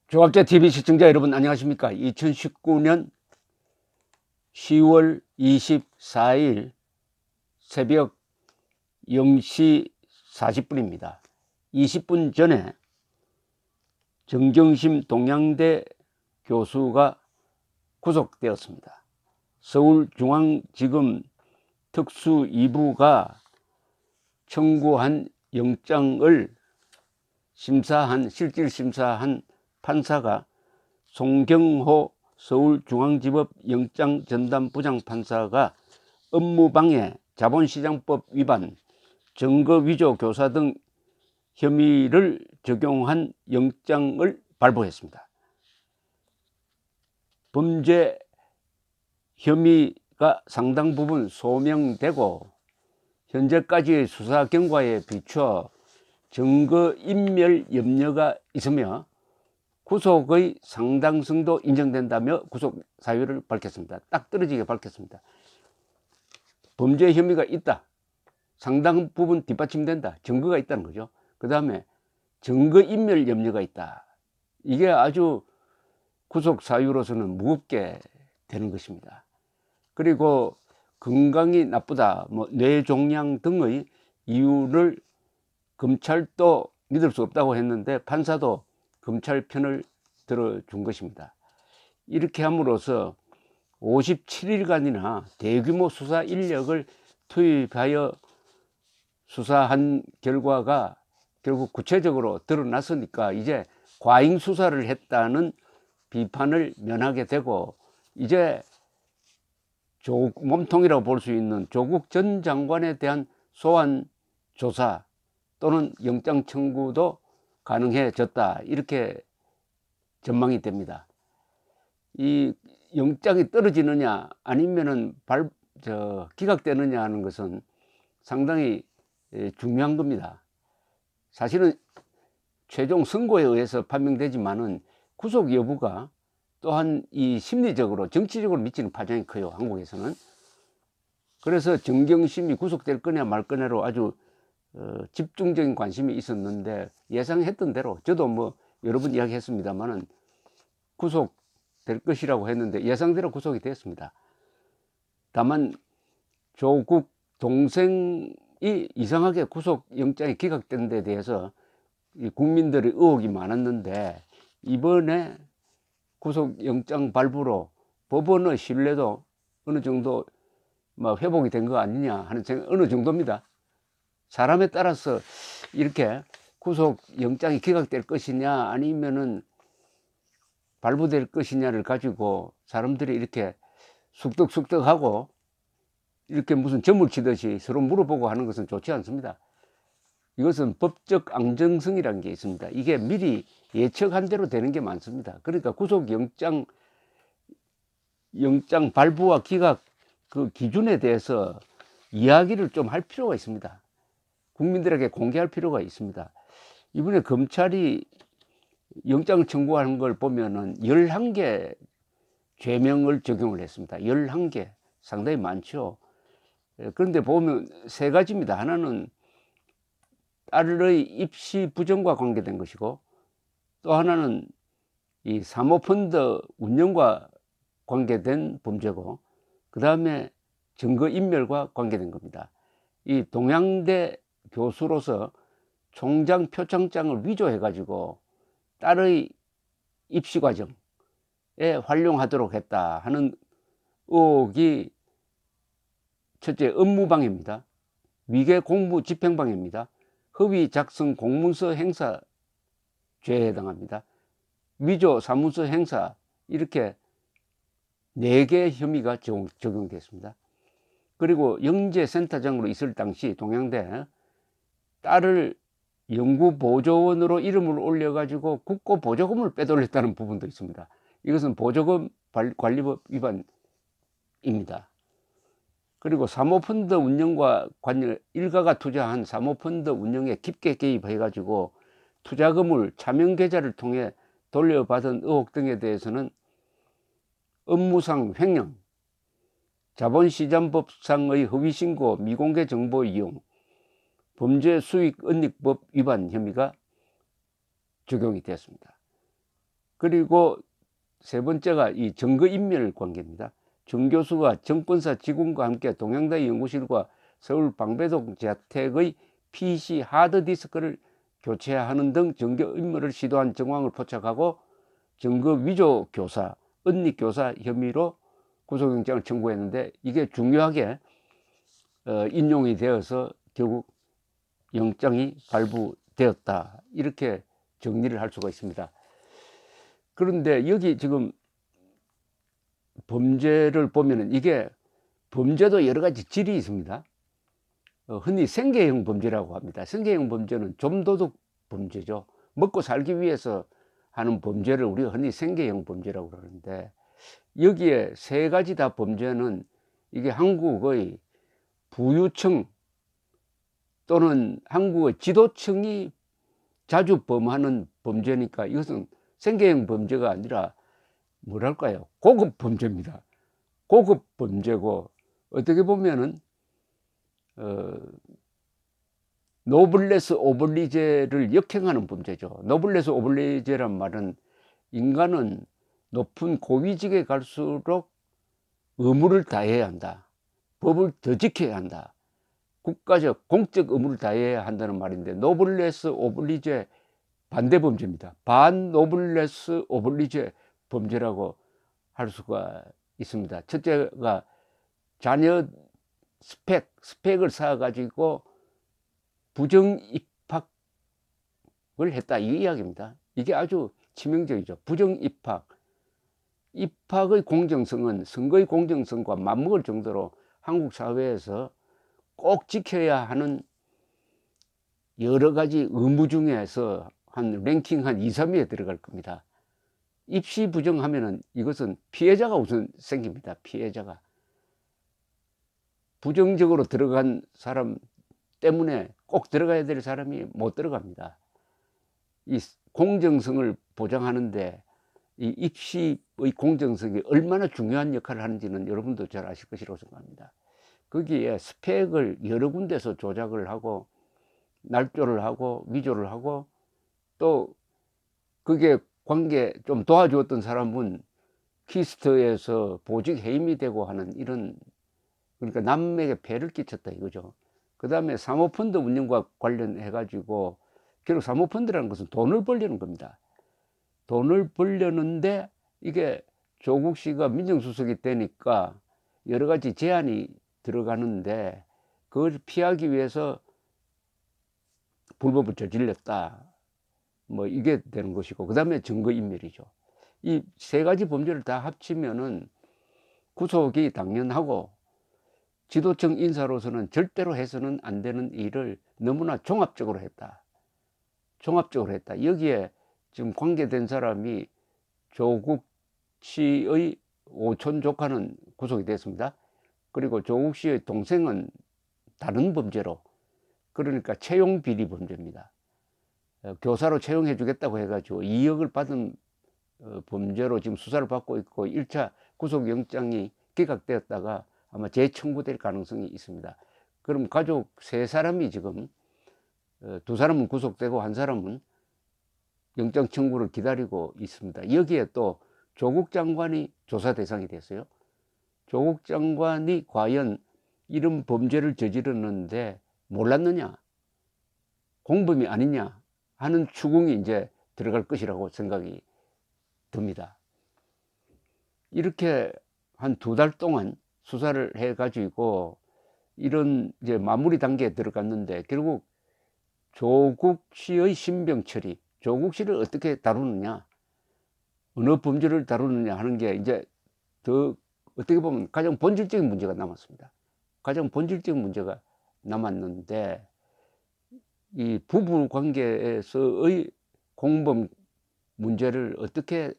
조합제TV 시청자 여러분 안녕하십니까. 2019년 10월 24일 새벽 0시 40분입니다. 20분 전에 정경심 동양대 교수가 구속되었습니다. 서울중앙지검 특수 2부가 청구한 영장을 실질 심사한 판사가 송경호 서울중앙지법 영장전담부장판사가 업무방해, 자본시장법 위반, 증거위조 교사 등 혐의를 적용한 영장을 발부했습니다. 범죄 혐의가 상당 부분 소명되고 현재까지의 수사 경과에 비추어 증거인멸 염려가 있으며 구속의 상당성도 인정된다며 구속 사유를 밝혔습니다. 딱 떨어지게 밝혔습니다. 범죄 혐의가 있다. 상당 부분 뒷받침된다. 증거가 있다는 거죠. 그 다음에 증거인멸 염려가 있다. 이게 아주 구속 사유로서는 무겁게 되는 것입니다. 그리고 건강이 나쁘다, 뇌종양 등의 이유를 검찰도 믿을 수 없다고 했는데 판사도 검찰 편을 들어준 것입니다. 이렇게 함으로써 57일간이나 대규모 수사 인력을 투입하여 수사한 결과가 결국 구체적으로 드러났으니까 이제 과잉 수사를 했다는 비판을 면하게 되고 이제 몸통이라고 볼 수 있는 조국 전 장관에 대한 소환 조사 또는 영장 청구도 가능해졌다. 이렇게 전망이 됩니다. 이 영장이 떨어지느냐 아니면은 기각되느냐 하는 것은 상당히 중요한 겁니다. 사실은 최종 선고에 의해서 판명되지만은 구속 여부가 또한 이 심리적으로 정치적으로 미치는 파장이 커요. 한국에서는. 그래서 정경심이 구속될 거냐 말 거냐로 아주 집중적인 관심이 있었는데 예상했던 대로 저도 여러 번 이야기했습니다만은 구속될 것이라고 했는데 예상대로 구속이 됐습니다. 다만 조국 동생이 이상하게 구속영장이 기각된 데 대해서 국민들의 의혹이 많았는데 이번에 구속영장 발부로 법원의 신뢰도 어느 정도 회복이 된 거 아니냐 하는 생각, 어느 정도입니다. 사람에 따라서 이렇게 구속영장이 기각될 것이냐 아니면은 발부될 것이냐를 가지고 사람들이 이렇게 숙덕숙덕하고 이렇게 무슨 점을 치듯이 서로 물어보고 하는 것은 좋지 않습니다. 이것은 법적 안정성이라는 게 있습니다. 이게 미리 예측한 대로 되는 게 많습니다. 그러니까 구속영장 발부와 기각 그 기준에 대해서 이야기를 좀 할 필요가 있습니다. 국민들에게 공개할 필요가 있습니다. 이번에 검찰이 영장을 청구하는 걸 보면은 11개 죄명을 적용을 했습니다. 11개. 상당히 많죠. 그런데 보면 세 가지입니다. 하나는 딸의 입시 부정과 관계된 것이고 또 하나는 이 사모펀드 운영과 관계된 범죄고 그 다음에 증거인멸과 관계된 겁니다. 이 동양대 교수로서 총장 표창장을 위조해 가지고 딸의 입시 과정에 활용하도록 했다 하는 의혹이 첫째 업무방해입니다. 위계 공무 집행방해입니다. 허위 작성 공문서 행사 죄에 해당합니다. 위조 사무소 행사 이렇게 4개 혐의가 적용됐습니다. 그리고 영재센터장으로 있을 당시 동양대 딸을 연구보조원으로 이름을 올려가지고 국고보조금을 빼돌렸다는 부분도 있습니다. 이것은 보조금 관리법 위반입니다. 그리고 사모펀드 운영과 관련 일가가 투자한 사모펀드 운영에 깊게 개입해가지고 투자금을 차명계좌를 통해 돌려받은 의혹 등에 대해서는 업무상 횡령, 자본시장법상의 허위신고, 미공개 정보 이용, 범죄수익은닉법 위반 혐의가 적용이 되었습니다. 그리고 세 번째가 이 증거인멸 관계입니다. 정 교수가 정권사 직원과 함께 동양대 연구실과 서울 방배동 자택의 PC 하드디스크를 교체하는 등 증거인멸을 시도한 정황을 포착하고 증거 위조 교사, 은닉 교사 혐의로 구속영장을 청구했는데, 이게 중요하게 인용이 되어서 결국 영장이 발부되었다, 이렇게 정리를 할 수가 있습니다. 그런데 여기 지금 범죄를 보면은 이게 범죄도 여러 가지 질이 있습니다. 흔히 생계형 범죄라고 합니다. 생계형 범죄는 좀도둑 범죄죠. 먹고 살기 위해서 하는 범죄를 우리가 흔히 생계형 범죄라고 그러는데, 여기에 세 가지 다 범죄는 이게 한국의 부유층 또는 한국의 지도층이 자주 범하는 범죄니까 이것은 생계형 범죄가 아니라 뭐랄까요, 고급 범죄입니다. 고급 범죄고, 어떻게 보면은 노블레스 오블리제를 역행하는 범죄죠. 노블레스 오블리제란 말은 인간은 높은 고위직에 갈수록 의무를 다해야 한다, 법을 더 지켜야 한다, 국가적 공적 의무를 다해야 한다는 말인데, 노블레스 오블리제 반대 범죄입니다. 반노블레스 오블리제 범죄라고 할 수가 있습니다. 첫째가 자녀 스펙을 쌓아가지고 부정 입학을 했다, 이 이야기입니다. 이게 아주 치명적이죠. 부정 입학의 공정성은 선거의 공정성과 맞먹을 정도로 한국 사회에서 꼭 지켜야 하는 여러 가지 의무 중에서 한 랭킹 한 2, 3위에 들어갈 겁니다. 입시 부정하면은 이것은 피해자가 우선 생깁니다. 피해자가 부정적으로 들어간 사람 때문에 꼭 들어가야 될 사람이 못 들어갑니다. 이 공정성을 보장하는데 이 입시의 공정성이 얼마나 중요한 역할을 하는지는 여러분도 잘 아실 것이라고 생각합니다. 거기에 스펙을 여러 군데서 조작을 하고 날조를 하고 위조를 하고, 또 그게 관계 좀 도와주었던 사람은 키스트에서 보직 해임이 되고 하는 이런, 그러니까 남에게 폐를 끼쳤다 이거죠. 그 다음에 사모펀드 운영과 관련해 가지고, 결국 사모펀드라는 것은 돈을 벌려는 겁니다. 돈을 벌려는데 이게 조국 씨가 민정수석이 되니까 여러 가지 제한이 들어가는데, 그걸 피하기 위해서 불법을 저질렀다, 뭐 이게 되는 것이고, 그 다음에 증거인멸이죠. 이 세 가지 범죄를 다 합치면은 구속이 당연하고, 지도층 인사로서는 절대로 해서는 안 되는 일을 너무나 종합적으로 했다. 여기에 지금 관계된 사람이 조국 씨의 오촌 조카는 구속이 됐습니다. 그리고 조국 씨의 동생은 다른 범죄로, 그러니까 채용 비리 범죄입니다. 교사로 채용해 주겠다고 해가지고 2억을 받은 범죄로 지금 수사를 받고 있고, 1차 구속영장이 기각되었다가 아마 재청구될 가능성이 있습니다. 그럼 가족 세 사람이 지금, 두 사람은 구속되고 한 사람은 영장 청구를 기다리고 있습니다. 여기에 또 조국 장관이 조사 대상이 됐어요. 조국 장관이 과연 이런 범죄를 저질렀는데 몰랐느냐, 공범이 아니냐 하는 추궁이 이제 들어갈 것이라고 생각이 듭니다. 이렇게 한 2달 동안 수사를 해가지고 이런 이제 마무리 단계에 들어갔는데, 결국 조국 씨의 신병 처리, 조국 씨를 어떻게 다루느냐, 어느 범죄를 다루느냐 하는 게 이제 더 어떻게 보면 가장 본질적인 문제가 남았습니다. 가장 본질적인 문제가 남았는데, 이 부부 관계에서의 공범 문제를 어떻게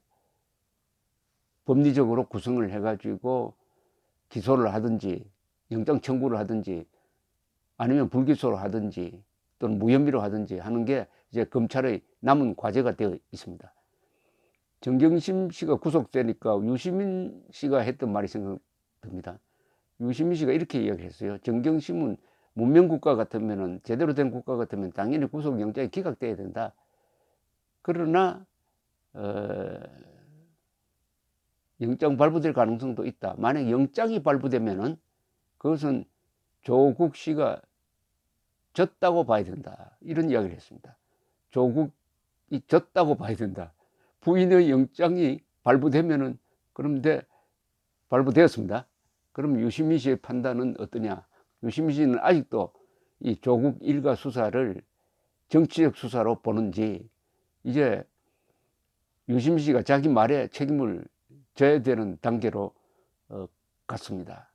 법리적으로 구성을 해가지고 기소를 하든지 영장 청구를 하든지 아니면 불기소를 하든지 또는 무혐의로 하든지 하는 게 이제 검찰의 남은 과제가 되어 있습니다. 정경심 씨가 구속되니까 유시민 씨가 했던 말이 생각됩니다. 유시민 씨가 이렇게 이야기했어요. 정경심은 문명국가 같으면, 제대로 된 국가 같으면 당연히 구속영장이 기각돼야 된다. 그러나 영장 발부될 가능성도 있다. 만약 영장이 발부되면은 그것은 조국 씨가 졌다고 봐야 된다. 이런 이야기를 했습니다. 조국이 졌다고 봐야 된다. 부인의 영장이 발부되면은 그런데 발부되었습니다. 그럼 유시민 씨의 판단은 어떠냐? 유시민 씨는 아직도 이 조국 일가 수사를 정치적 수사로 보는지 이제 유시민 씨가 자기 말에 책임을 져야 되는 단계로 갔습니다.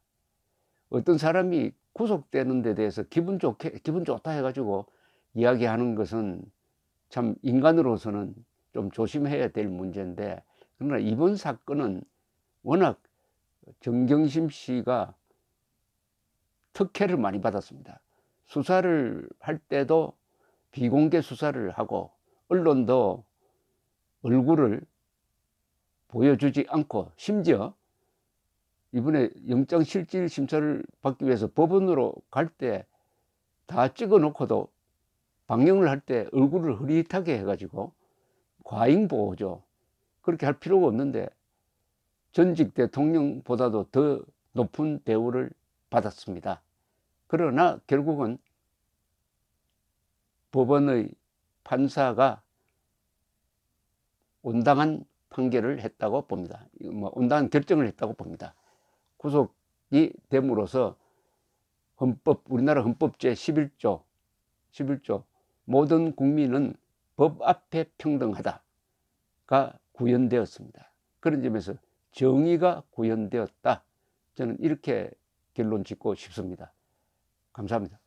어떤 사람이 구속되는 데 대해서 기분 좋다 해가지고 이야기하는 것은 참 인간으로서는 좀 조심해야 될 문제인데, 그러나 이번 사건은 워낙 정경심 씨가 특혜를 많이 받았습니다. 수사를 할 때도 비공개 수사를 하고 언론도 얼굴을 보여주지 않고, 심지어 이번에 영장실질 심사를 받기 위해서 법원으로 갈 때 다 찍어 놓고도 방영을 할 때 얼굴을 흐릿하게 해가지고 과잉보호죠. 그렇게 할 필요가 없는데 전직 대통령보다도 더 높은 대우를 받았습니다. 그러나 결국은 법원의 판사가 온당한 판결을 했다고 봅니다. 온당한 결정을 했다고 봅니다. 구속이 됨으로써 우리나라 헌법 제11조 모든 국민은 법 앞에 평등하다가 구현되었습니다. 그런 점에서 정의가 구현되었다. 저는 이렇게 결론 짓고 싶습니다. 감사합니다.